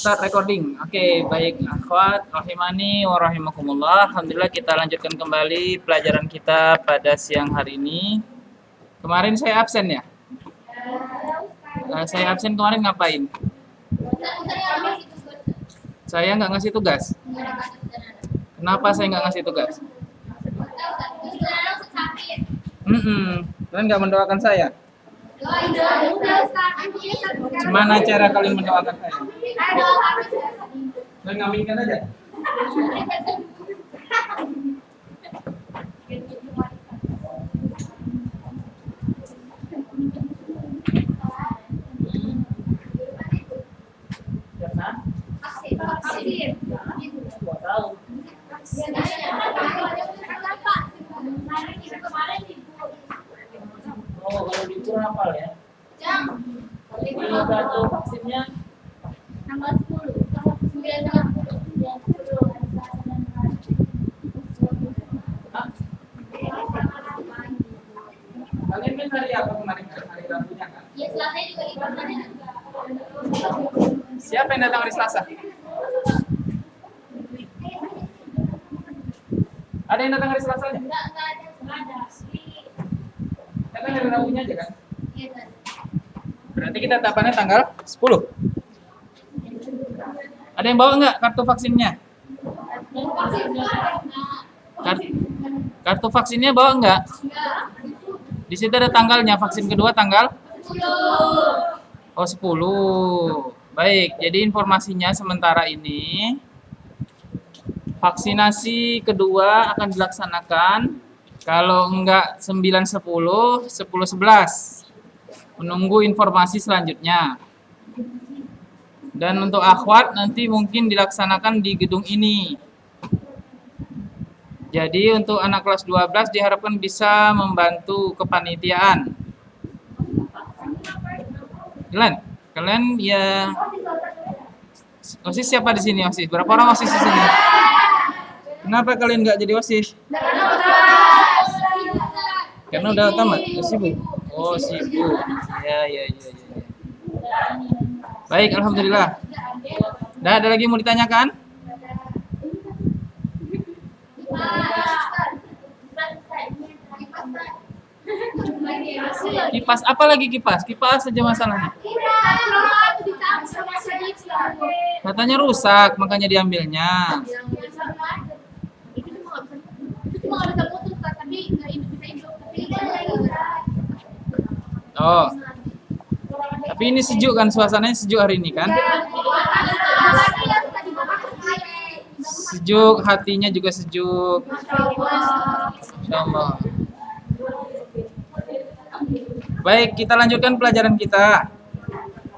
Start recording. Oke, baik akhwat rahimani wa rahimakumullah. Alhamdulillah kita lanjutkan kembali pelajaran kita pada siang hari ini. Kemarin saya absen ya? Saya absen kemarin ngapain? Saya nggak ngasih tugas. Kenapa saya nggak ngasih tugas? Kalian nggak mendoakan saya? Gimana cara kalian mendoakan saya? Kalian ngaminkan aja? Oh, kalau libur hafal ya? Kalau kartu vaksinnya tanggal 10, tanggal 9. Kalian kan hari apa kemarin? Hari Rabunya kan? Ya, Selasa juga libur. Siapa yang datang hari Selasa? Ada yang datang hari Selasanya? Enggak ada. Datang hari Rabunya aja kan? Iya, kan. Berarti kita tahapannya tanggal 10. Ada yang bawa nggak kartu vaksinnya? Kartu vaksinnya bawa nggak? Di situ ada tanggalnya, vaksin kedua tanggal? 10. Oh, 10. Baik, jadi informasinya sementara ini vaksinasi kedua akan dilaksanakan kalau enggak 9, 10, 10, 11. Menunggu informasi selanjutnya. Dan untuk akhwat nanti mungkin dilaksanakan di gedung ini. Jadi untuk anak kelas 12 diharapkan bisa membantu kepanitiaan. Kalian ya OSIS siapa di sini OSIS? Berapa orang OSIS di sini? Kenapa kalian nggak jadi OSIS? Karena udah tamat, udah sibuk. Oh, sibuk. Ya. Baik, alhamdulillah. Dah ada lagi mau ditanyakan? Kipas apa lagi kipas? Kipas saja masalahnya. Katanya rusak, makanya diambilnya. Oh. Tapi ini sejuk kan, suasananya sejuk hari ini kan? Sejuk, hatinya juga sejuk. Insyaallah. Baik, kita lanjutkan pelajaran kita.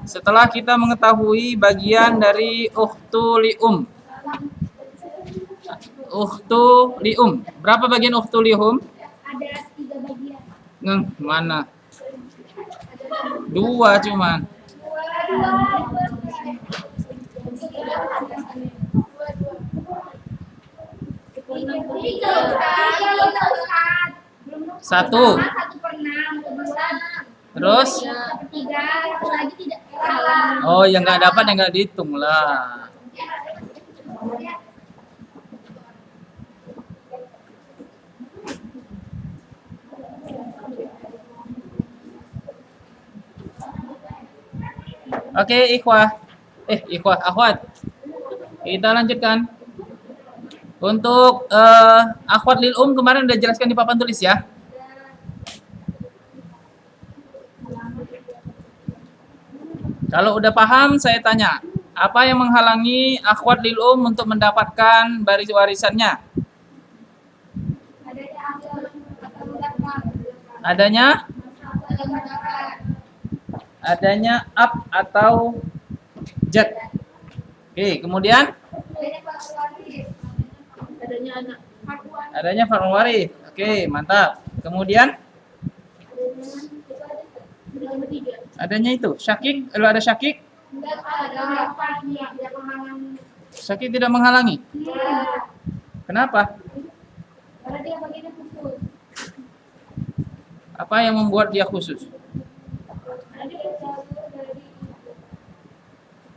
Setelah kita mengetahui bagian dari ukhtulium. Ukhtulium. Berapa bagian ukhtulium? Ada 3 bagian. Mana? 2 cuman. Satu. 1/6. Terus? 1/3. Lagi tidak. Oh, yang nggak dapat yang nggak dihitung lah. Oke, ikhwah, akhwat. Kita lanjutkan. Untuk akhwat lil kemarin udah jelaskan di papan tulis ya. Kalau udah paham, saya tanya, apa yang menghalangi akhwat lil untuk mendapatkan warisannya? Adanya ab atau jad. Oke, kemudian adanya far'ul waris. Oke, mantap. Kemudian adanya itu syakik. Kalau ada syakik, syakik tidak menghalangi. Kenapa? Karena dia bagiannya khusus. Apa yang membuat dia khusus?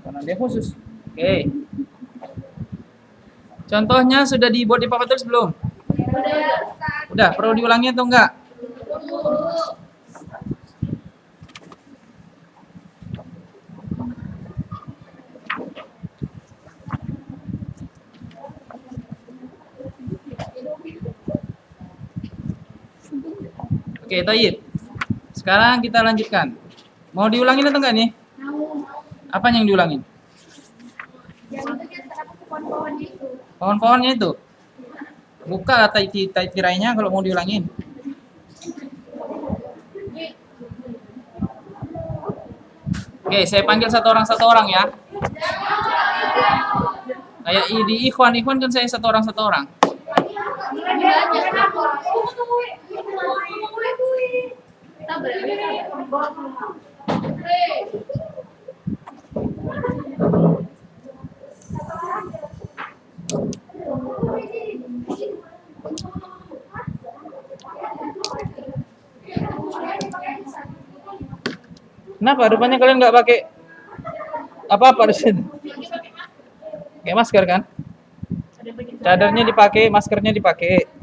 Karena dia khusus. Oke. Contohnya sudah dibuat di papan tulis belum? Udah, perlu diulangi atau enggak? Oke, Tayyib. Sekarang kita lanjutkan. Mau diulangin atau enggak nih? Apa yang diulangin? Yang itu dia terdapat pohon-pohonnya itu. Pohon-pohonnya itu. Buka tirainya kalau mau diulangin. Oke, saya panggil satu orang ya. Kayak di Ikhwan kan saya satu orang. Kenapa rupanya kalian nggak pakai apa-apa di sini? Pakai masker kan? Cadarnya dipakai, maskernya dipakai.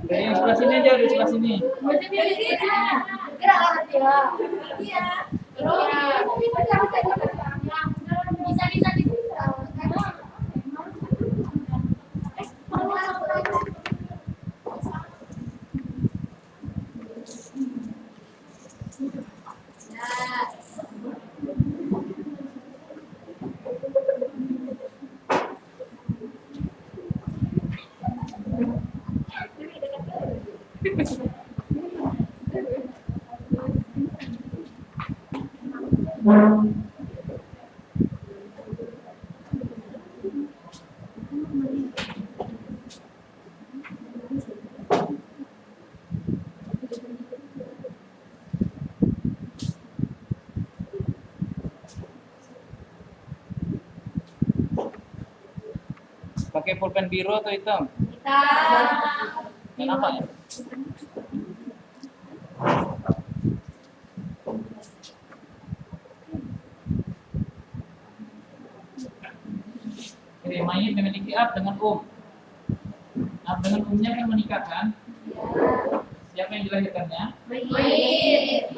Dari yang sebelah sini aja, dari sebelah sini. Pakai pulpen biru atau hitam? Kenapa ya? Oke, mayit memiliki ab dengan Ab dengan umnya kan menikah kan? Siapa yang dilahirkannya? Mayit.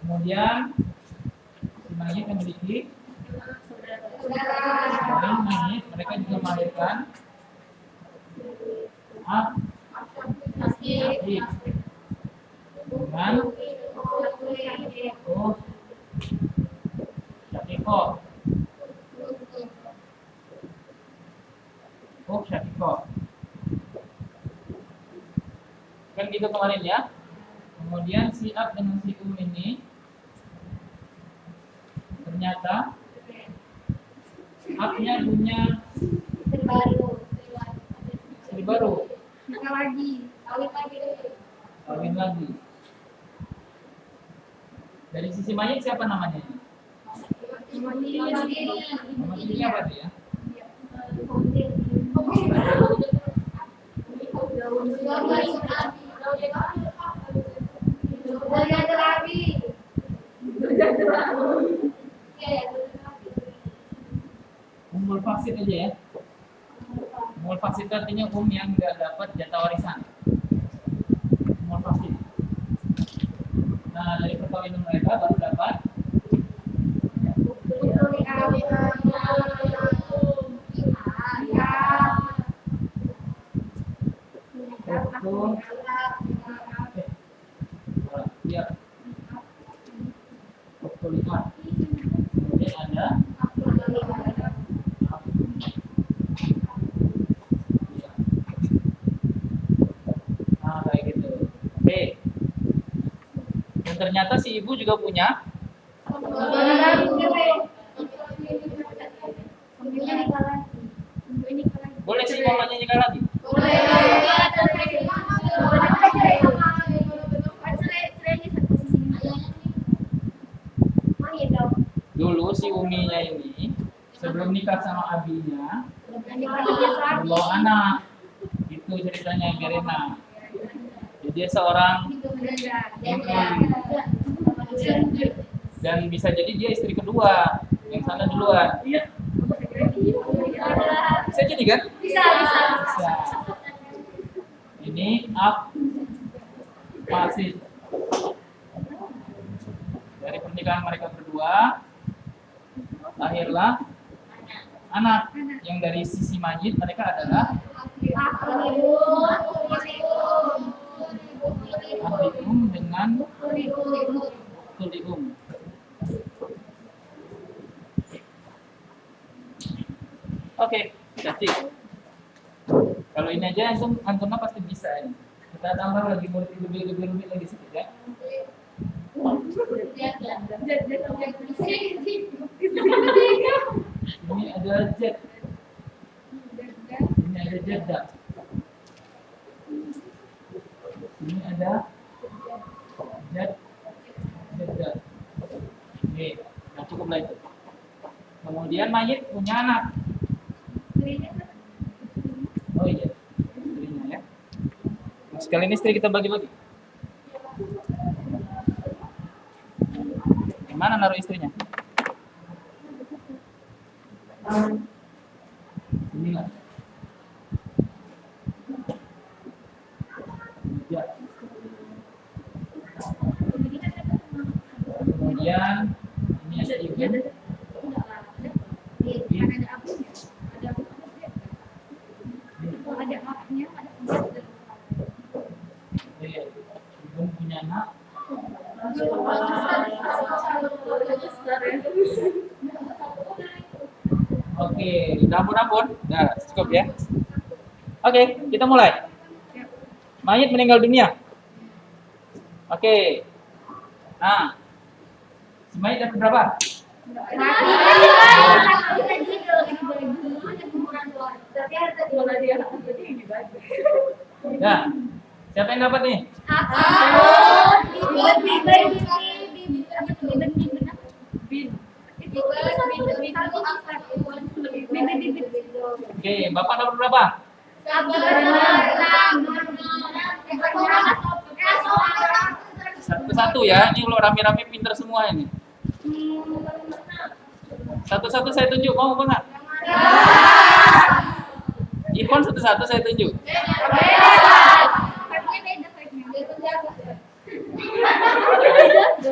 Kemudian si mayit memiliki mayit, mereka juga melahirkan ab dengan syakiko. Kan gitu kemarin ya. Kemudian si ab dengan si ini ternyata abnya punya istri baru. Kawin lagi. Dari sisi mayit siapa namanya ini? Nama dirinya apa tuh ya? Umul faksid aja ya. Umul faksid artinya yang nggak dapat jatah warisan. Umul faksid. Nah, dari perkawinan mereka baru dapat kemudian ada Oke. Dan ternyata si ibu juga punya. Boleh si mamanya nikah lagi? Dulu si Uminya ini sebelum nikah sama abinya belum anak. Itu ceritanya Gerena. Jadi dia seorang dan bisa jadi dia istri kedua, yang sana duluan. Bisa jadi kan? Bisa. Bisa. Ini up masih dari pernikahan mereka berdua lahirlah anak yang dari sisi mayit mereka adalah ahlium dengan tulium. Oke, jadi kalau ini aja Antuna pasti bisa ini. Kita tambah lagi lebih rumit lagi sedikit ya. Ini ada jet. Ini ada jeda. Ini ada jeda. Oke, nah cukuplah itu. Kemudian mayit punya anak. Oh iya, istrinya ya. Nah, sekalian istri kita bagi-bagi. Mana naruh istrinya? Inilah. Ya. Kemudian ini ada ibu. Ibu punya anak. Oke, ampun. Nah, cukup ya. Oke, kita mulai. Mayit meninggal dunia. Oke. Nah, si mayit dapat berapa? Ya. Siapa yang dapat nih? Oke, Bapak dapat berapa? Satu-satu ya. Ini kalau rame-rame pinter semua ini. Satu-satu saya tunjuk. Mau apa enggak? Ipon satu-satu saya tunjuk.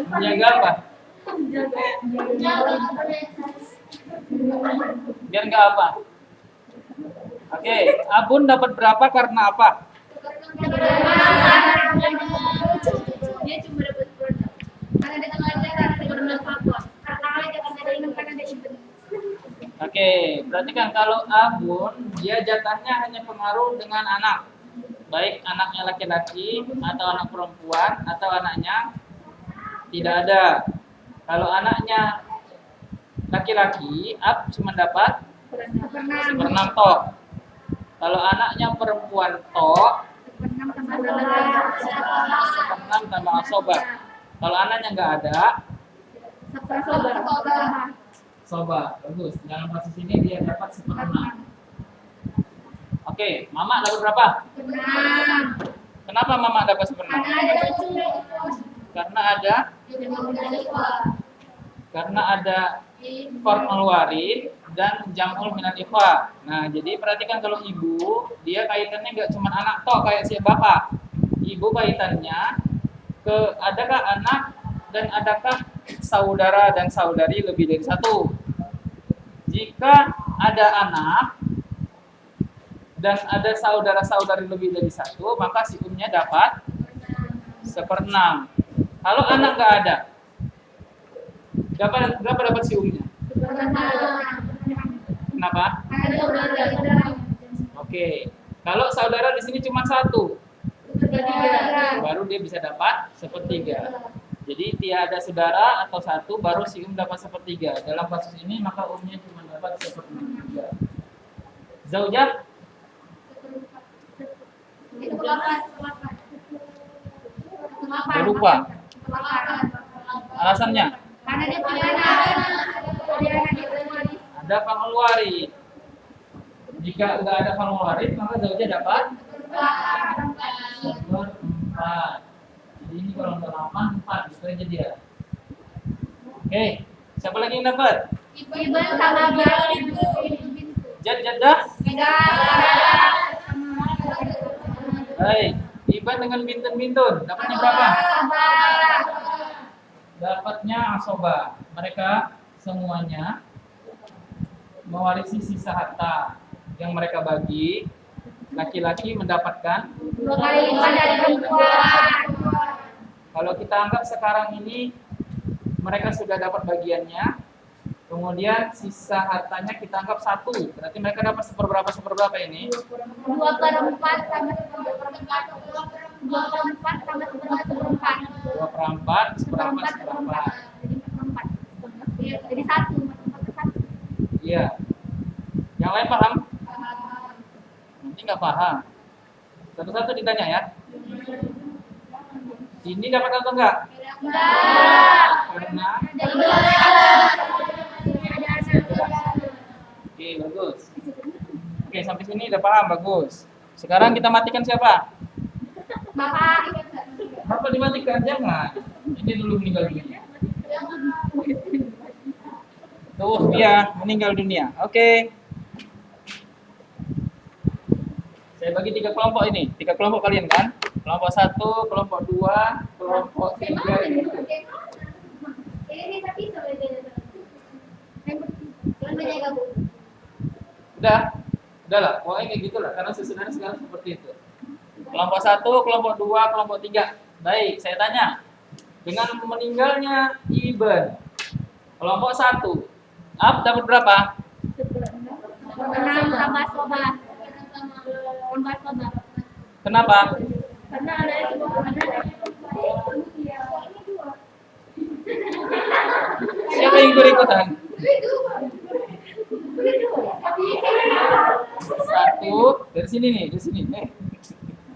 Menjaga apa? Biar enggak apa? Oke, Abun dapat berapa karena apa? Dia cuma dapat produk. Karena ada pelajaran bermanfaat. Karena ada event. Oke, berarti kan kalau Abun dia jatahnya hanya pengaruh dengan anak. Baik anaknya laki-laki atau anak perempuan atau anaknya tidak ada. Kalau anaknya laki-laki, Ab cuma dapat seperenam tok. Kalau anaknya perempuan tok, seperenam tambah asobah. Kalau anaknya nggak ada, soba. Bagus. Dalam kasus ini dia dapat seperenam. Oke, Mama dapat berapa? Kenapa Mama dapat seperenam? Karena ada far'ul warid dan jam'ul minal ikhwa. Nah, jadi perhatikan kalau ibu, dia kaitannya nggak cuma anak tok kayak si bapak. Ibu kaitannya ke adakah anak dan adakah saudara dan saudari lebih dari satu. Jika ada anak dan ada saudara-saudari lebih dari satu, maka si umnya dapat seperenam. Kalau anak nggak ada, berapa dapat si umnya? Kenapa? Oke. Kalau saudara di sini cuma satu, baru dia bisa dapat sepertiga. Jadi tiada saudara atau satu baru si dapat sepertiga. Dalam kasus ini maka umnya cuma dapat sepertiga. Zaujah berupa. Alasannya Karena dia punya anak. ada fa'ul warid. Jika enggak ada fa'ul warid maka zaujah dapat seperempat. Jadi ini kalau untuk 8, 4 gitu aja dia. Oke, siapa lagi yang dapat? Ibu sama ibu. Jadah. Baik, Iban dengan bintun-bintun dapatnya berapa? Dapatnya asoba. Mereka semuanya mewarisi sisa harta yang mereka bagi. Laki-laki mendapatkan 2 kali lipat dari perempuan. Kalau kita anggap sekarang ini mereka sudah dapat bagiannya, kemudian sisa hartanya kita anggap 1, berarti mereka dapat seperberapa ini? 2/4 sama 2/4. 2/4 sama 2/4. 2/4, seperempat, seperempat. Jadi 1. Iya. Yang lain paham? Nanti nggak paham. Satu-satu ditanya ya. Ini dapat atau enggak? Karena Oke, bagus. Oke, sampai sini udah paham, bagus. Sekarang kita matikan siapa? Bapak dimatikan, jangan. Ini dulu meninggal dunia. Tuh, dia meninggal dunia. Oke. Saya bagi 3 kelompok ini. 3 kelompok kalian kan? Kelompok 1, kelompok 2, kelompok 3 gitu. Udahlah, pokoknya kayak gitulah karena sesudahnya sekarang seperti itu. Kelompok 1, kelompok 2, kelompok 3. Baik, saya tanya. Dengan meninggalnya Iban, kelompok 1, Ab dapat berapa? Kenapa? Karena ada Siapa yang ikut-ikutan? 1 dari sini nih, dari sini.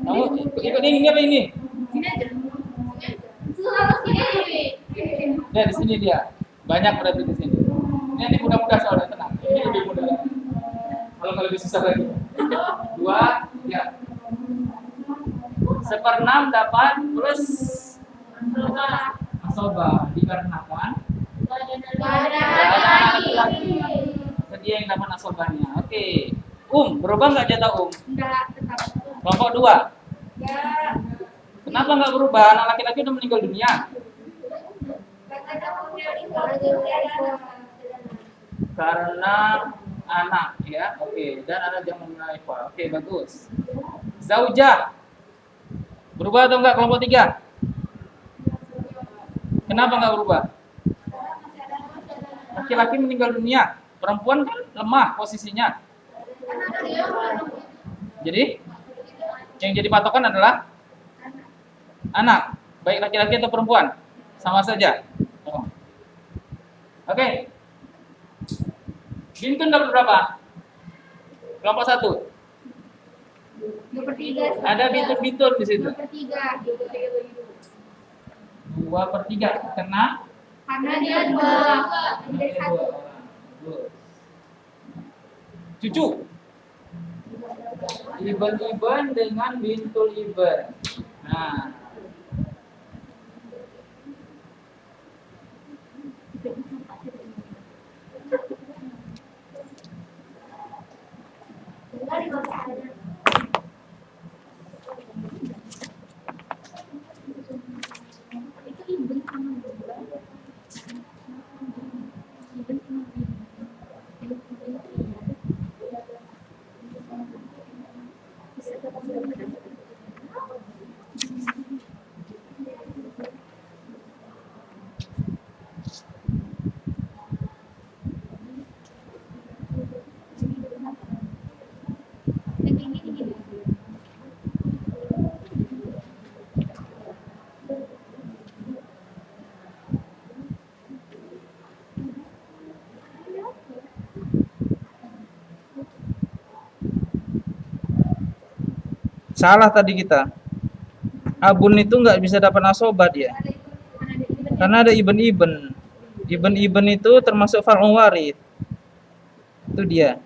Kamu ikut ini apa ini? Ya di sini dia. Banyak berarti di sini. Ini mudah-mudah soalnya, tenang. Ini lebih mudah. Kalau lebih susah lagi. 2, ya. 1/6 dapat plus asoba dikarenakan laki-laki. Dia yang dapat asobanya. Oke. Berubah nggak jatah Enggak, tetap. Kelompok 2. Kenapa nggak berubah? Anak laki-laki udah meninggal dunia. Karena anak, ya. Oke. Dan ada jaman naifa. Oke, bagus. Zaujah. Berubah atau enggak kelompok 3? Kenapa nggak berubah? Laki-laki meninggal dunia. Perempuan kan lemah posisinya. Jadi yang jadi patokan adalah anak, baik laki-laki atau perempuan, sama saja. Oke. Bintun dapat berapa? Kelompok 1. 2/3. Ada bintun-bintun di situ. 2/3. 2/3. Karena Dia 2. Jadi 1. Cucu. Iban dengan bintul Iban. Nah. Salah tadi kita. Abun itu nggak bisa dapat asobah dia. Karena ada iben-iben. Iben-iben itu termasuk far'ul warid. Itu dia.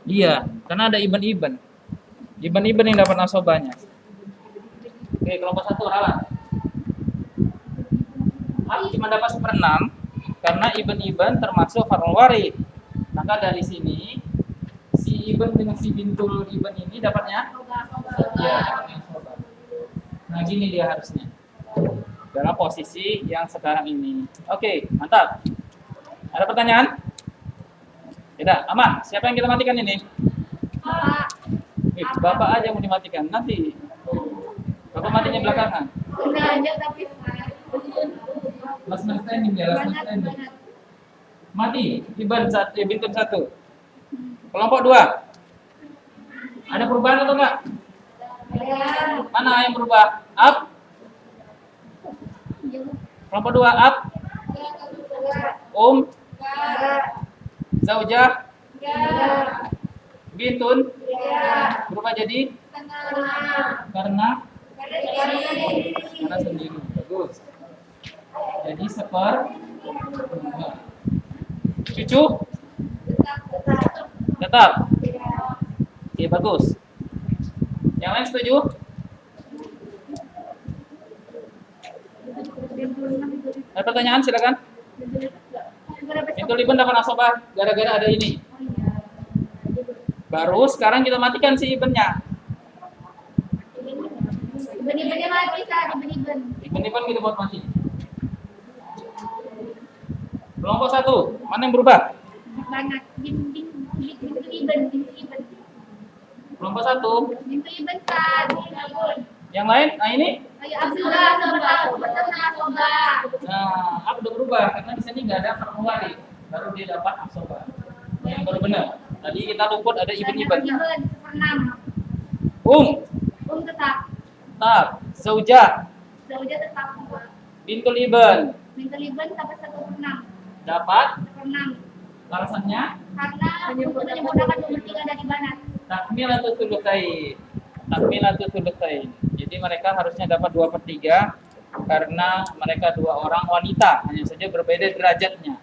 Iya, karena ada iben-iben. Iben-iben yang dapat asobahnya. Oke, kelompok 1 ralat. Cuma dapat 1/6 karena iben-iben termasuk far'ul warid. Maka dari sini si iben dengan si bintul iben ini dapatnya dapatnya asobah. Nah, gini dia harusnya. Dalam posisi yang sekarang ini. Oke, mantap. Ada pertanyaan? Tidak, aman. Siapa yang kita matikan ini? Bapak aja mau dimatikan. Nanti Bapak matinya belakangan. Last man standing ya, last man standing. Mati, bintun 1. Kelompok 2. Ada perubahan atau enggak? Mana yang berubah? Up. Kelompok 2 up. Zaujah. Bintun. Berubah jadi? Karena sendiri. Bagus. Jadi cucu? Tetap. Oke, bagus. Yang lain setuju? Ada pertanyaan, silakan. Bintul iben dapat asobah gara-gara ada ini. Baru sekarang kita matikan si ibennya. Iben-ibennya mati kan, iben-iben. Iben kita buat mati. Kelompok 1, mana yang berubah? Banyak. Bintul iben. Kelompok 1. Bintul iben kan. Yang lain? Nah ini? Asobah. Nah, apa udah berubah karena di sini nggak ada far'ul warid. Baru dia dapat asobah. Yang baru benar. Tadi kita luput ada iben-iben. Tetap. Zaujah. Zaujah tetap. Bintul iben. Bintul iben dapat 1/6. Dapat 1/6. alasannya? Karena untuk menyempurnakan nomor 3 dari banat. Takmilatul thulutsain. Jadi mereka harusnya dapat 2/3 karena mereka 2 orang wanita, hanya saja berbeda derajatnya.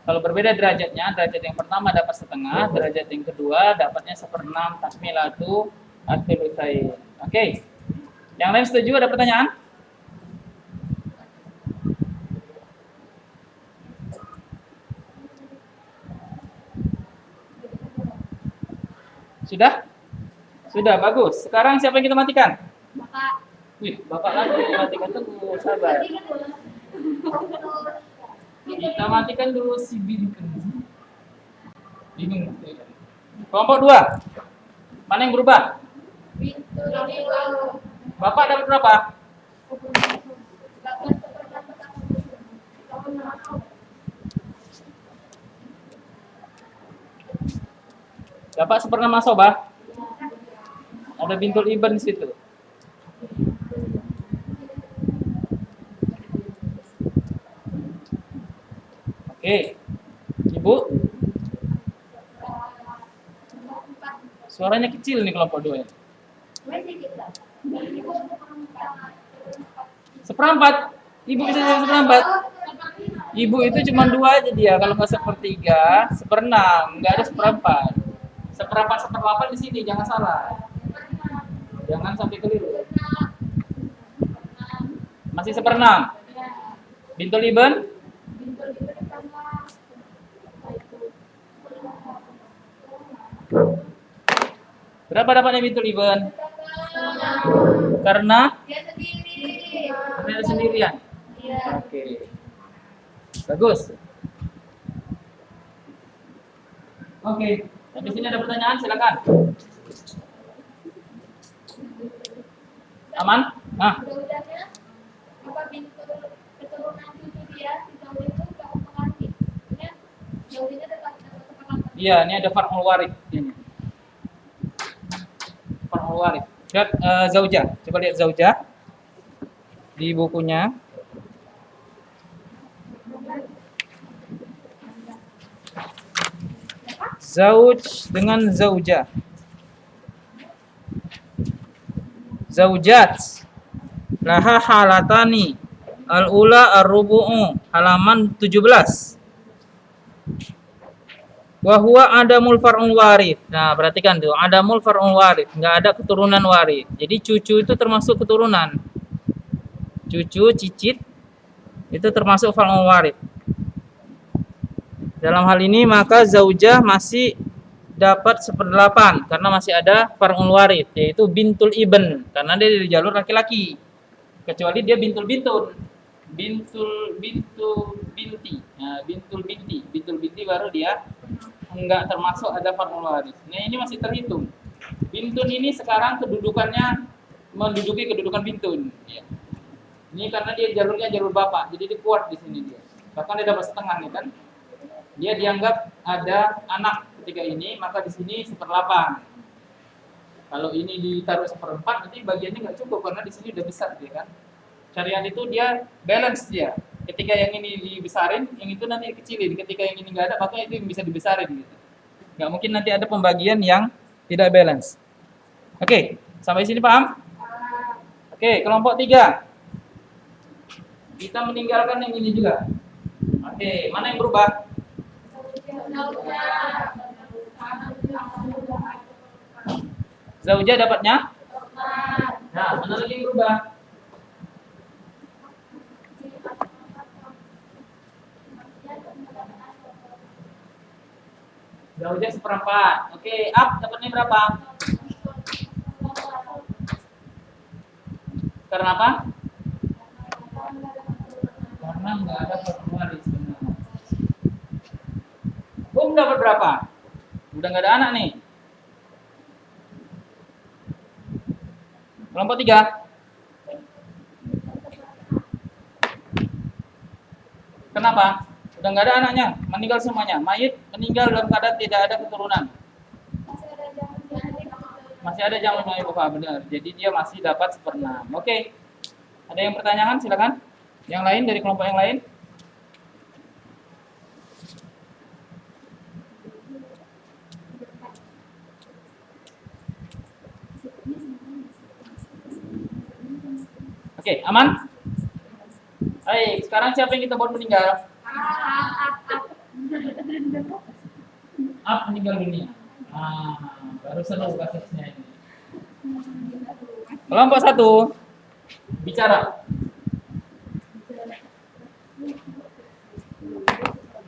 Kalau berbeda derajatnya, derajat yang pertama dapat 1/2, derajat yang kedua dapatnya 1/6 takmilatul thulutsain. Oke. Yang lain setuju? Ada pertanyaan? Sudah? Sudah, bagus. Sekarang siapa yang kita matikan? Bapak. Bapak lagi yang matikan dulu, sabar. Kita matikan dulu si Bintun. Bingung. Kelompok 2. Mana yang berubah? Bapak dapat berapa? Dapat 1/6 asobah. Ada bintul iben di situ. Oke. Ibu. Suaranya kecil nih kelompok 2 ya. 1/4. Ibu bisa jadi 1/4. Ibu itu cuma 2 aja dia. Kalau nggak 1/3, 1/6, nggak ada 1/4. 1/4 di sini, jangan salah. Jangan sampai keliru. Masih 1/6. Bintul iben? Berapa dapatnya bintul iben? Karena? Dia sendirian. Oke. Bagus. Oke. Di sini ada pertanyaan, silakan. Aman? Nah. Iya, ini ada far'ul warid ini. Far'ul warid. Lihat zaujah. Coba lihat zaujah di bukunya. Zauj dengan zaujah. Zaujat laha halatani. Al-ula ar-rubu'u, halaman 17. Wa huwa adamul far'ul warid. Nah, perhatikan tuh, adamul far'ul warid, enggak ada keturunan warid. Jadi cucu itu termasuk keturunan. Cucu, cicit itu termasuk far'ul warid. Dalam hal ini maka zaujah masih dapat 1/8 karena masih ada far'ul warid, yaitu bintul ibn, karena dia dari jalur laki-laki. Kecuali dia bintul bintun. Bintul binti. Nah, bintul binti baru dia enggak termasuk ada far'ul waris. Nah, ini masih terhitung. Bintun ini sekarang kedudukannya menduduki kedudukan bintun. Ya. Ini karena dia jalurnya jalur bapak, jadi dia kuat di sini dia. Bahkan dia dapat setengah nih kan. Dia dianggap ada anak ketika ini, maka di sini 1/8. Kalau ini ditaruh 1/4, nanti bagiannya nggak cukup karena di sini udah besar dia kan. Syariat itu dia balance dia. Ketika yang ini dibesarin, yang itu nanti dikecilin. Ketika yang ini nggak ada, maka itu yang bisa dibesarin gitu. Nggak mungkin nanti ada pembagian yang tidak balance. Oke, sampai sini paham? Oke, kelompok 3. Kita meninggalkan yang ini juga. Oke, mana yang berubah? Zaujah dapatnya? Nah, mana lagi yang berubah? Zaujah 1/4. Oke, up dapatnya berapa? Karena apa? Karena nggak ada far'ul waris sebenarnya. Dapat berapa? Udah nggak ada anak nih. Kelompok 3. Kenapa? Udah nggak ada anaknya, meninggal semuanya. Mayit meninggal dalam keadaan tidak ada keturunan. Masih ada jamu mayit bapak, benar. Jadi dia masih dapat 1/6. Oke. Ada yang pertanyaan? Silakan. Yang lain dari kelompok yang lain? Oke, aman? Baik, sekarang siapa yang kita buat meninggal? Meninggal dunia. Baru seru kasusnya ini. Kelompok 1 bicara.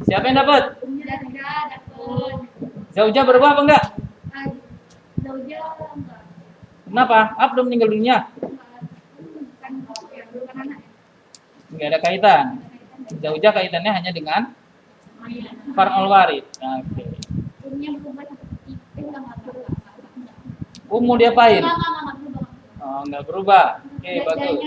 Siapa yang dapat? Zaujah berubah apa enggak? Kenapa? Belum meninggal dunia. Enggak ada kaitan. Zaujah kaitannya hanya dengan far'ul warid. Oke. Ummu diapain? Oh, enggak berubah. Oke, bagus.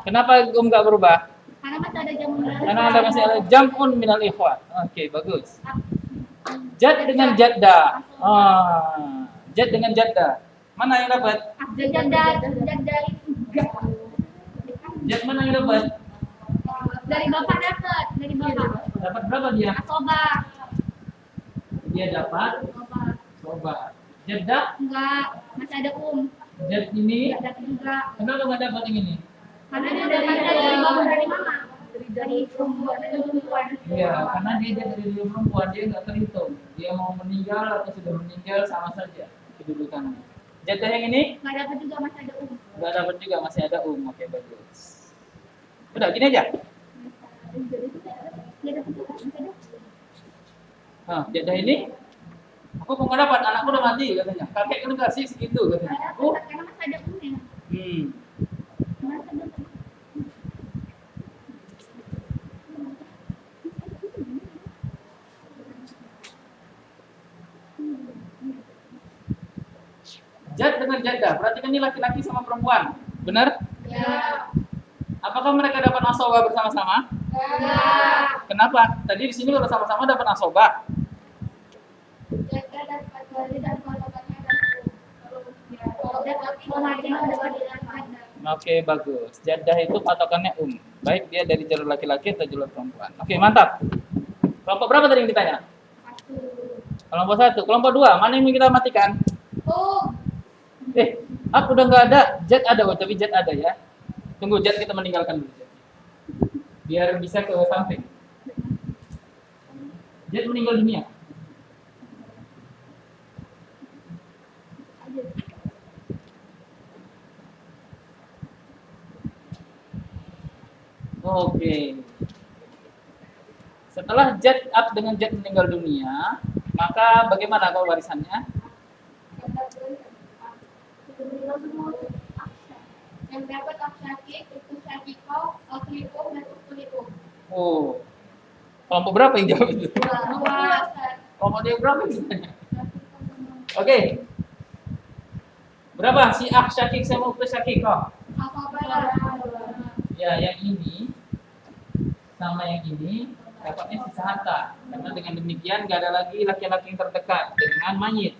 Kenapa enggak berubah? Karena masih ada jam'un minal ikhwan. Oke, bagus. Jad dengan jadda. Jad dengan jadda. Mana yang dapat? Jad mana yang dapat? Dari bapak dapat, dari bapak. Dapat berapa dia? Asobah. Dia dapat sobat. Jadda? Enggak, masih ada Jad ini? Enggak dapat juga. Kenapa enggak dapat yang ini? Karena dia dari bapak dari mama. Dari perempuan. Iya, karena dia dari perempuan, dia nggak terhitung. Dia mau meninggal atau sudah meninggal sama saja kedudukannya. Jadda yang ini? Enggak dapat juga, masih ada Nggak dapat juga, masih ada Oke, bagus. Udah, gini aja. Dia dapat juga, masih ada. Jadda ini? Aku kok nggak dapat, anakku udah mati katanya. Kakek kan kasih segitu katanya. Karena masih ada Jad dengan jadda, berarti kan ini laki-laki sama perempuan, benar? Ya. Apakah mereka dapat asobah bersama-sama? Ya. Kenapa? Tadi di sini kalau sama-sama dapat asobah. Oke, bagus. Jaddah itu patokannya baik dia dari jalur laki-laki atau jalur perempuan. Oke, mantap. Kelompok berapa tadi yang ditanya? Kelompok 1. Kelompok 2, mana yang kita matikan? Up udah nggak ada, Jet ada, oh, tapi Jet ada ya. Tunggu Jet, kita meninggalkan dulu Jet. Biar bisa ke samping. Jet meninggal dunia. Oke. Setelah Jet Up dengan Jet meninggal dunia, maka bagaimana kalau warisannya? Yang dapat Syakik, itu Syakiko, Alkikum, dan Ukulikum. Oh, kelompok berapa yang jawab itu? Dua. Kelompok dia berapa misalnya? Oke. Berapa si Ak Syakik sama Uktu Syakiko? Ya, yang ini sama yang ini dapatnya sisa harta. Karena dengan demikian gak ada lagi laki-laki yang terdekat dengan mayit.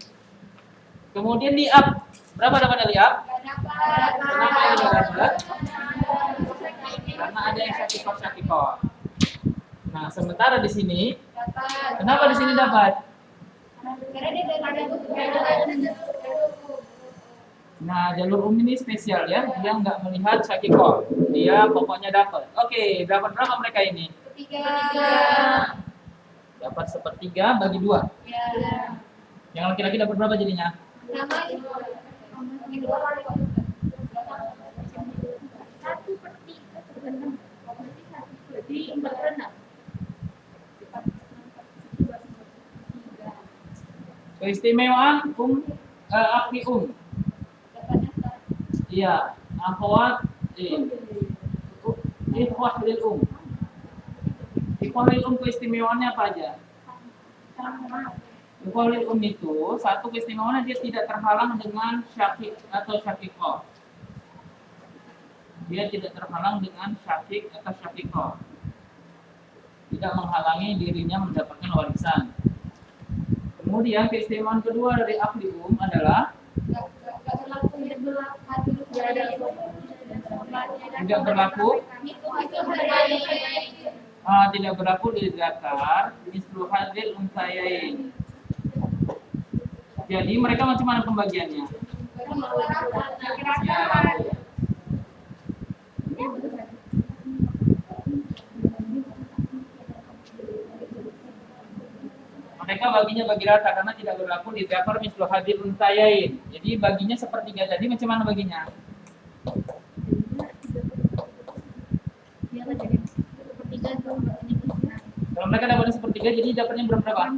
Kemudian di Up, berapa dapatnya di Up? Kenapa ini gak dapat? Karena ada yang Syakiko. Nah, sementara di sini, kenapa di sini dapat? Nah, jalur ini spesial ya, dia nggak melihat Syakiko, dia pokoknya dapat. Oke, dapat berapa mereka ini? Dapat 1/3 bagi 2. Yang laki-laki dapat berapa jadinya? Keistimewaan akhi Iya, akhwat ikhwah lil Ikhwah lil keistimewaannya apa aja? Ikhwah lil itu satu keistimewaannya dia tidak terhalang dengan syakik atau syakikoh. Dia tidak terhalang dengan syakik atau syakikoh. Tidak menghalangi dirinya mendapatkan warisan. Kemudian keistimewaan kedua dari ahli adalah tidak berlaku di zakar mislu hadil unsayain. Jadi mereka macam mana pembagiannya? Ya. Mereka baginya bagi rata karena tidak berlaku di zakar mislu hadil unsayain. Jadi baginya 1/3. Jadi macam mana baginya? Kalau mereka dapat 1/3, jadi dapatnya berapa?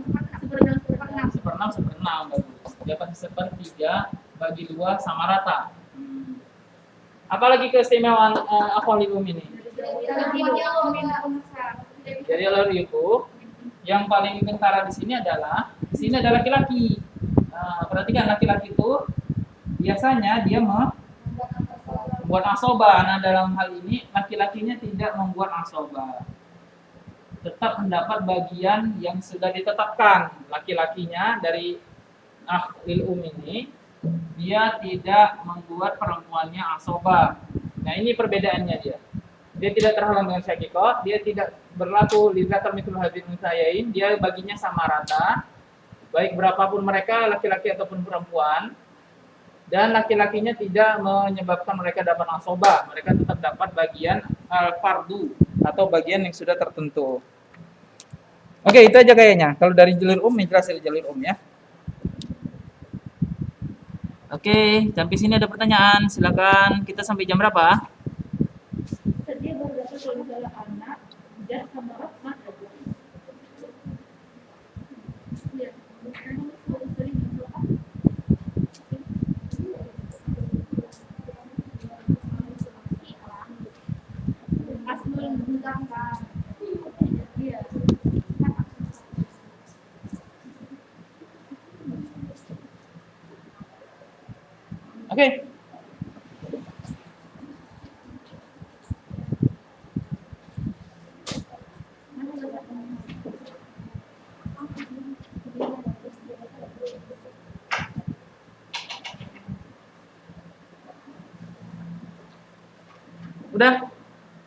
1/6. Bagus. Dapat 1/3 bagi 2 sama rata. Apalagi keistimewaan akhwalilum ini? Jadi lalu itu yang paling kentara di sini adalah laki-laki. Perhatikan laki-laki itu biasanya dia membuat asoba. Nah, dalam hal ini laki-lakinya tidak membuat asoba. Tetap mendapat bagian yang sudah ditetapkan. Laki-lakinya dari ahlil ini dia tidak membuat perempuannya asoba. Nah, ini perbedaannya dia. Dia tidak terhalang dengan syakikoh, dia tidak berlaku li zakar mithl hadzil unsayain, dia baginya sama rata. Baik berapapun mereka, laki-laki ataupun perempuan. Dan laki-lakinya tidak menyebabkan mereka dapat asoba. Mereka tetap dapat bagian al-fardu atau bagian yang sudah tertentu. Oke, itu aja kayaknya. Kalau dari jalur jelas dari jalur ya. Oke, sampai sini ada pertanyaan. Silakan. Kita sampai jam berapa? Dia baru dapat kalau misalnya anak, dan sama Rahmat aja. Ya, sering berdoa. Asmul menggunakan. Iya. Oke. Udah?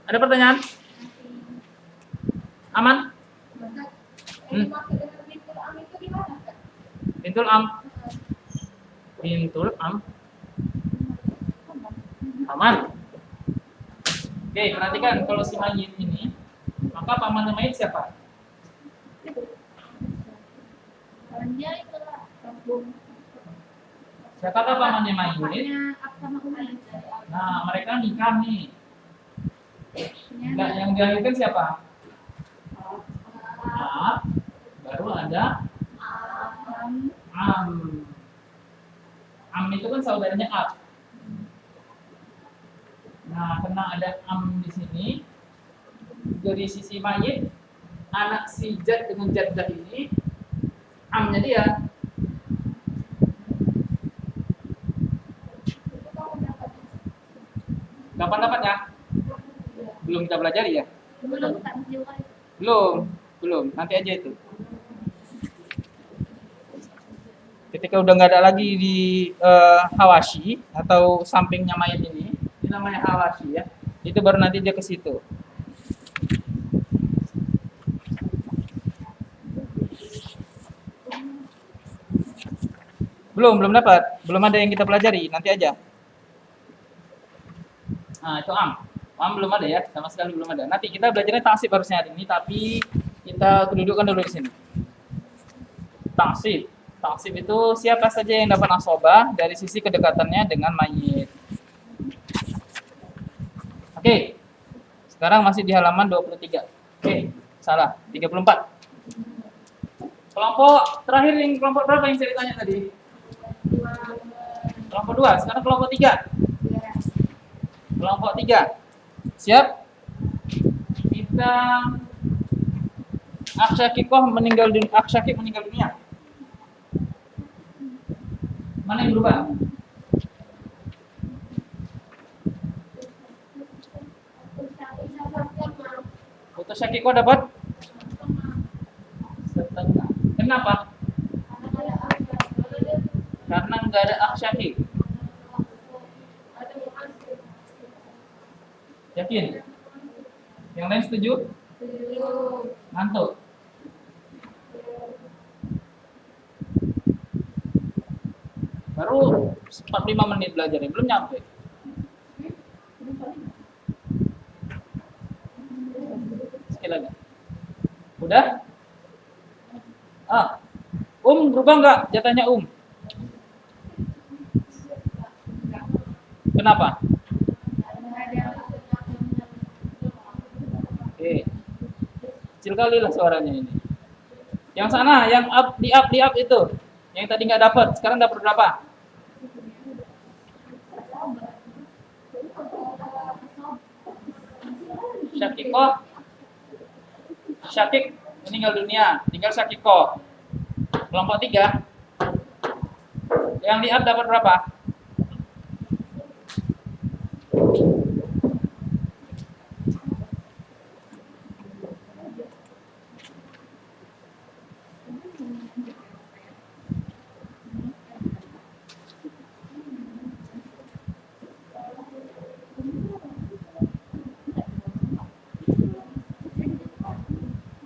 Ada pertanyaan? Aman? Pintul am. Aman? Oke, perhatikan kalau si mayit ini, maka pamannya mayit siapa? Dia itulah kampung. Siapakah pamannya mayit? Bapaknya Ab sama Umi. Nah, mereka nikah nih. Enggak, yang dilahirkan siapa? Ab, baru ada Am. Am itu kan saudaranya Ab. Nah, karena ada Am di sini, dari sisi mayit, anak si Jad dengan Jaddah ini, Amnya dia. Kapan dapatnya? Belum kita pelajari ya? Belum. Nanti aja itu. Ketika udah nggak ada lagi di hawashi atau sampingnya mayat ini namanya hawashi ya. Itu baru nanti dia ke situ. Belum dapat. Belum ada yang kita pelajari, nanti aja. Nah, itu Am belum ada ya, sama sekali belum ada. Nanti kita belajarnya taksib harusnya hari ini, tapi kita kedudukan dulu di sini. Taksib itu siapa saja yang dapat nasobah dari sisi kedekatannya dengan mayit. Oke. Sekarang masih di halaman 23. Oke, salah. 34. Kelompok terakhir yang kelompok berapa yang saya ditanya tadi? Kelompok 2. Sekarang kelompok 3. Kelompok 3. Siap? Kita Aksyakikoh meninggal dunia. Mana yang berubah? Putus Syakikoh dapat? Setengah. Kenapa? Karena nggak ada aksyakik. Yakin? Yang lain setuju? Ngantuk. Baru 45 menit belajarnya, belum nyampe. Sekali lagi. Udah? Berubah nggak jatahnya Kenapa? Oke. Kecil kali lah suaranya ini. Yang sana, yang di up itu. Yang tadi nggak dapat, sekarang dapat berapa? Syakik meninggal dunia, tinggal Syakiko. Kelompok 3. Yang di up dapat berapa?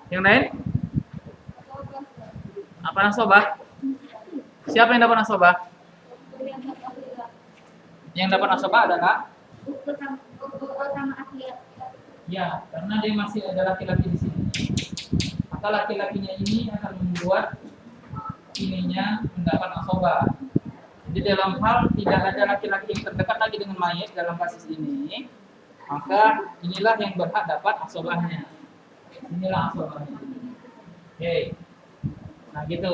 Yang lain? Apa nasobah? Siapa yang dapat nasobah? Yang dapat nasobah adalah? Ya, karena dia masih ada laki-laki di sini. Maka laki-lakinya ini akan membuat ininya mendapat nasobah. Jadi dalam hal tidak ada laki-laki yang terdekat lagi dengan mayit dalam kasus ini, maka inilah yang berhak dapat nasobahnya. Inilah nasobahnya. Oke. Nah gitu.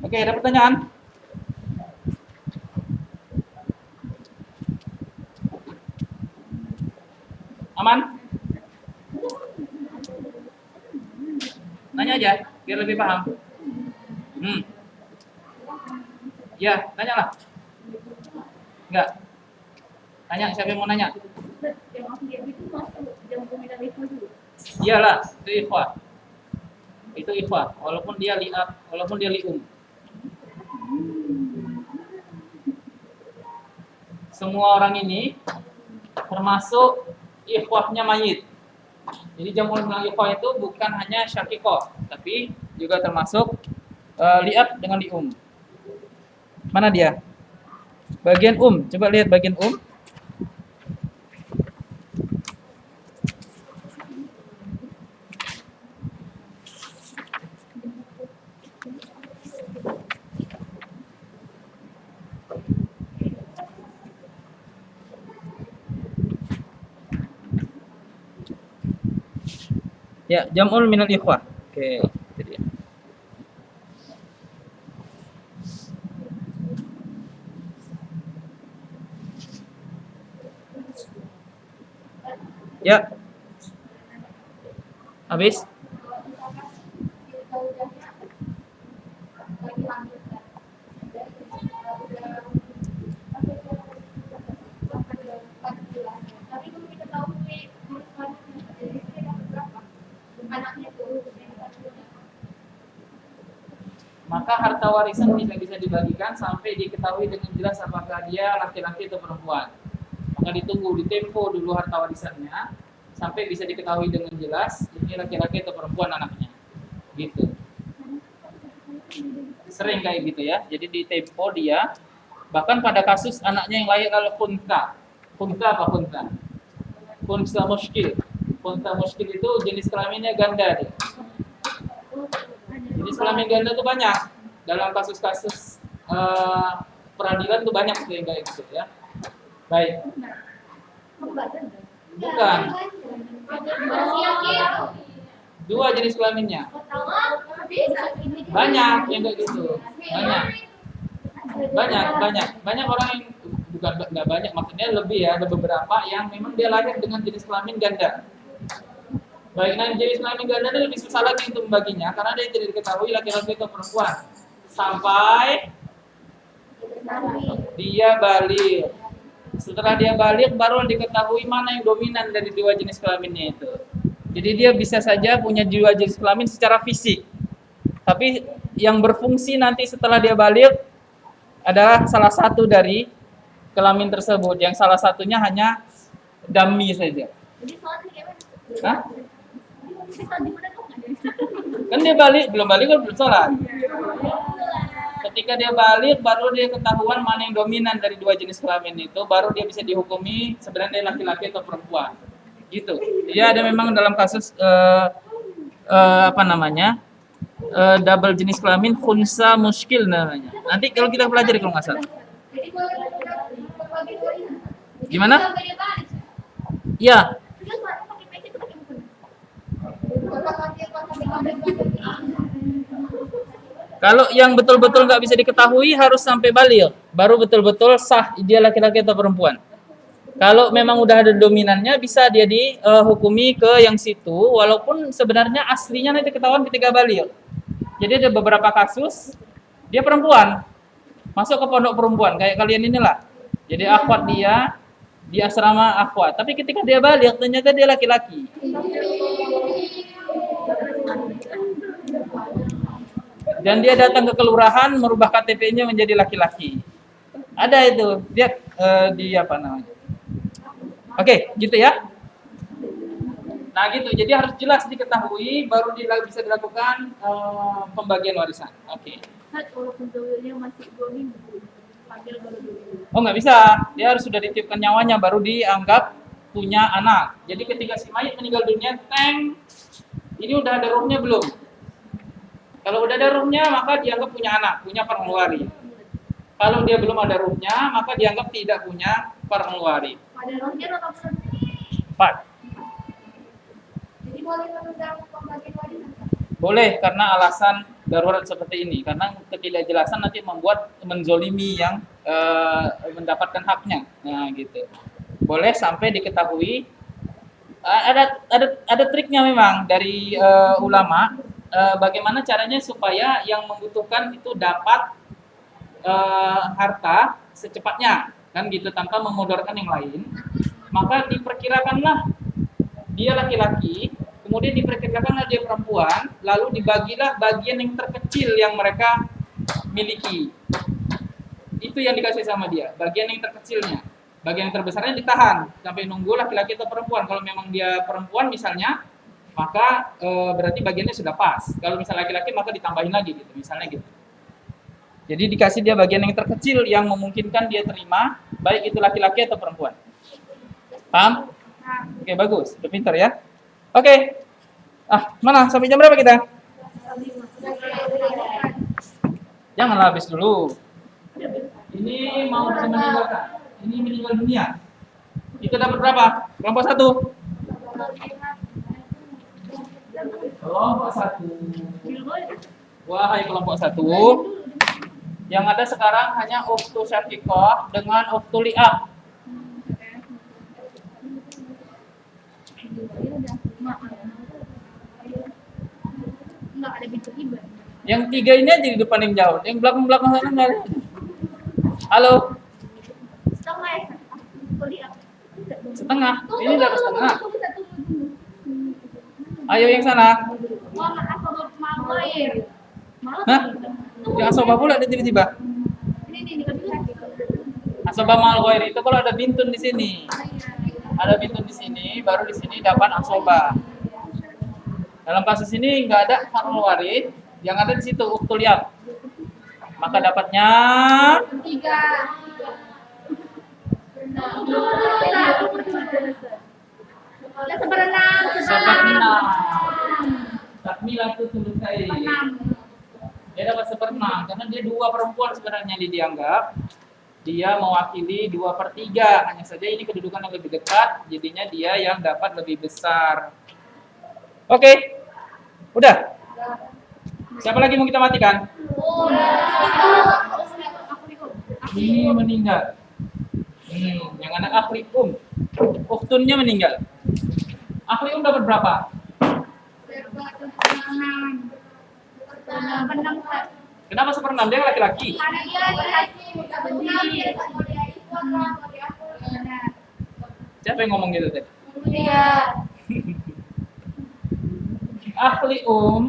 Oke, ada pertanyaan? Aman? Nanya aja, biar lebih paham. Ya, tanyalah. Enggak. Tanya, siapa yang mau nanya? Iyalah, itu ikhwah. Itu ikhwah, walaupun dia li'ab, walaupun dia li'um. Semua orang ini termasuk ikhwahnya mayit. Jadi jamul bilang ikhwah itu bukan hanya syakikoh, tapi juga termasuk li'ab dengan li'um. Mana dia? Bagian coba lihat bagian Ya, jam'ul minal ikhwah. Oke, itu dia. Ya. Habis? Tapi kalau kita tahu anaknya tuh. Maka harta warisan tidak bisa dibagikan sampai diketahui dengan jelas apakah dia laki-laki atau perempuan. Maka ditunggu, ditempo dulu harta warisannya sampai bisa diketahui dengan jelas ini laki-laki atau perempuan anaknya. Gitu. Sering kayak gitu ya. Jadi ditempo dia. Bahkan pada kasus anaknya yang lahir adalah kunta. Kunta apa kunta? Kunta muskil. Kunta muskil itu jenis kelaminnya ganda dia. Jenis kelamin ganda itu banyak. Dalam kasus-kasus peradilan itu banyak yang kayak gitu ya. Baik. Bukan. Dua jenis kelaminnya. Banyak yang kayak gitu. Banyak orang yang bukan nggak banyak, maksudnya lebih ya, ada beberapa yang memang dia lahir dengan jenis kelamin ganda. Baik, nah jenis kelamin ganda itu lebih susah lagi untuk membaginya karena dia tidak diketahui laki-laki atau perempuan sampai dia balik. Setelah dia balik baru diketahui mana yang dominan dari dua jenis kelaminnya itu. Jadi dia bisa saja punya dua jenis kelamin secara fisik, tapi yang berfungsi nanti setelah dia balik adalah salah satu dari kelamin tersebut, yang salah satunya hanya dummy saja. Hah? Kan dia belum balik kan belum sholat. Ketika dia balik baru dia ketahuan mana yang dominan dari dua jenis kelamin itu, baru dia bisa dihukumi sebenarnya laki-laki atau perempuan. Gitu. Dia ada memang dalam kasus double jenis kelamin khunsa muskil namanya. Nanti kalau kita pelajari kalau nggak salah. Gimana? Ya. Kalau yang betul-betul nggak bisa diketahui harus sampai balik, baru betul-betul sah dia laki-laki atau perempuan. Kalau memang udah ada dominannya, bisa dia dihukumi ke yang situ, walaupun sebenarnya aslinya nanti ketahuan ketika balik. Jadi ada beberapa kasus dia perempuan, masuk ke pondok perempuan kayak kalian inilah. Jadi akhwat dia di asrama akhwat, tapi ketika dia balik ternyata dia laki-laki. Dan dia datang ke kelurahan merubah KTP-nya menjadi laki-laki. Ada itu, dia di apa namanya? Oke, gitu ya. Nah gitu, jadi harus jelas diketahui baru bisa dilakukan pembagian warisan. Oke. Walaupun dawilnya masih 2 minggu, panggil baru dulu. Oh nggak bisa, dia harus sudah ditiupkan nyawanya baru dianggap punya anak. Jadi ketika si mayit meninggal dunia, ini udah ada ruhnya belum? Kalau udah ada ruhnya maka dianggap punya anak, punya pengeluari. Kalau dia belum ada ruhnya maka dianggap tidak punya pengeluari. Pada ruhnya atau 4. Jadi boleh menunda pembagian warisan? Boleh karena alasan darurat seperti ini, karena ketidakjelasan nanti membuat menzolimi yang mendapatkan haknya. Nah gitu. Boleh sampai diketahui. Ada triknya memang dari ulama. Bagaimana caranya supaya yang membutuhkan itu dapat harta secepatnya, kan gitu, tanpa memodorkan yang lain. Maka diperkirakanlah dia laki-laki, kemudian diperkirakanlah dia perempuan, lalu dibagilah bagian yang terkecil yang mereka miliki. Itu yang dikasih sama dia, bagian yang terkecilnya. Bagian yang terbesarnya ditahan sampai nunggu laki-laki atau perempuan. Kalau memang dia perempuan misalnya, maka berarti bagiannya sudah pas. Kalau misalnya laki-laki maka ditambahin lagi gitu, misalnya gitu. Jadi dikasih dia bagian yang terkecil yang memungkinkan dia terima, baik itu laki-laki atau perempuan. Paham? Oke, bagus. Udah pintar ya. Oke. Mana? Sampai jam berapa kita? Janganlah habis dulu. Ini mau meninggalkan. Ini meninggal dunia. Itu dapat berapa? Kelompok 1. Kelompok 1. Wahai kelompok 1. Yang ada sekarang hanya uktu syaqiqah dengan uktu li'ab. Enggak ada pintu iba. Yang 3 ini aja di depan yang jauh. Yang belakang-belakang sana enggak ada. Halo? Setengah ya? Kuliah. Setengah. Ini dapat setengah. Ayo yang sana. Mama apa mau air? Hah? Yang asobah pula ada tiba-tiba. Ini enggak bisa. Asobah mal ghair itu kalau ada bintun di sini. Ada bintun di sini, baru di sini dapat asobah. Dalam kasus ini nggak ada farul warid, yang ada di situ uktul liab. Maka dapatnya 3. seperenam. Takmilah itu selesai. Dia dapat seperenam karena dia 2 perempuan sebenarnya dianggap. Dia mewakili 2/3. Hanya saja ini kedudukan yang lebih dekat, jadinya dia yang dapat lebih besar. Oke, udah. Siapa lagi mau kita matikan? Ini meninggal. Yang anak akhlium. Uktunnya meninggal. Akhlium dapat berapa? 6. Kenapa 1/6? Dia laki-laki. Karena dia laki-laki. Siapa yang ngomong gitu tadi? Dia. Ahli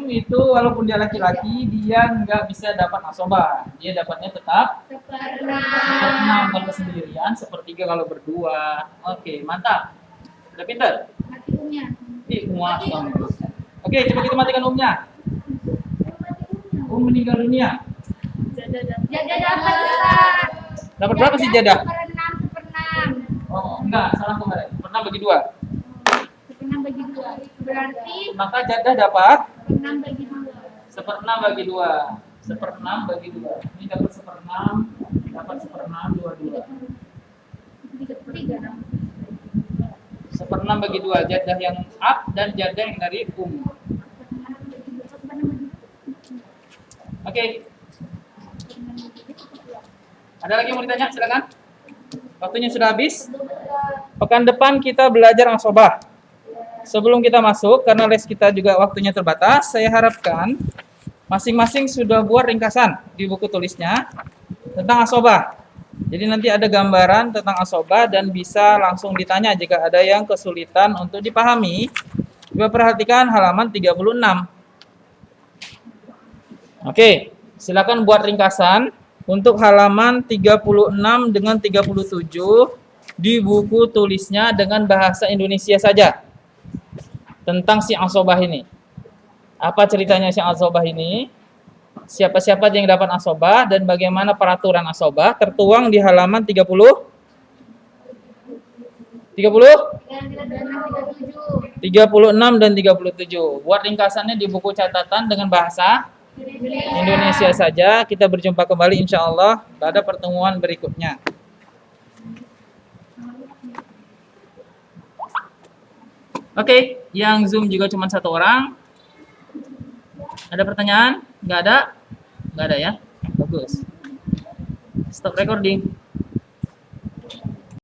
itu walaupun dia laki-laki, dia nggak bisa dapat asobah. Dia dapatnya tetap 1/6 kalau sendirian, 1/3 kalau berdua. Oke, mantap. Udah pintar? Mati umnya. Oke, coba kita matikan umnya. Meninggal dunia. Jadah dapat besar. Dapat berapa sih jadah? 1/6. Oh, enggak, salah kemarin. Pernah bagi 2. 1/6 bagi 2. Berarti Maka jadah dapat 1/6 bagi 2. 1/6 bagi 2. 1/6 bagi 2. Ini dapat 1/6, dapat 1/6 2. 3. 1/6 bagi 2, jadah yang ab dan jadah yang dari Oke. Ada lagi yang mau ditanya? Silakan. Waktunya sudah habis. Pekan depan kita belajar asobah. Sebelum kita masuk, karena les kita juga waktunya terbatas, saya harapkan masing-masing sudah buat ringkasan di buku tulisnya tentang asobah. Jadi nanti ada gambaran tentang asobah dan bisa langsung ditanya jika ada yang kesulitan untuk dipahami. Coba perhatikan halaman 36. Oke, silakan buat ringkasan untuk halaman 36 dengan 37 di buku tulisnya dengan bahasa Indonesia saja. Tentang si asobah ini. Apa ceritanya si asobah ini? Siapa-siapa yang dapat asobah dan bagaimana peraturan asobah tertuang di halaman 30? 36 dan 37. Buat ringkasannya di buku catatan dengan bahasa Indonesia saja. Kita berjumpa kembali insya Allah pada pertemuan berikutnya. Oke, yang Zoom juga cuma 1 orang. Ada pertanyaan? Nggak ada? Nggak ada ya? Bagus. Stop recording.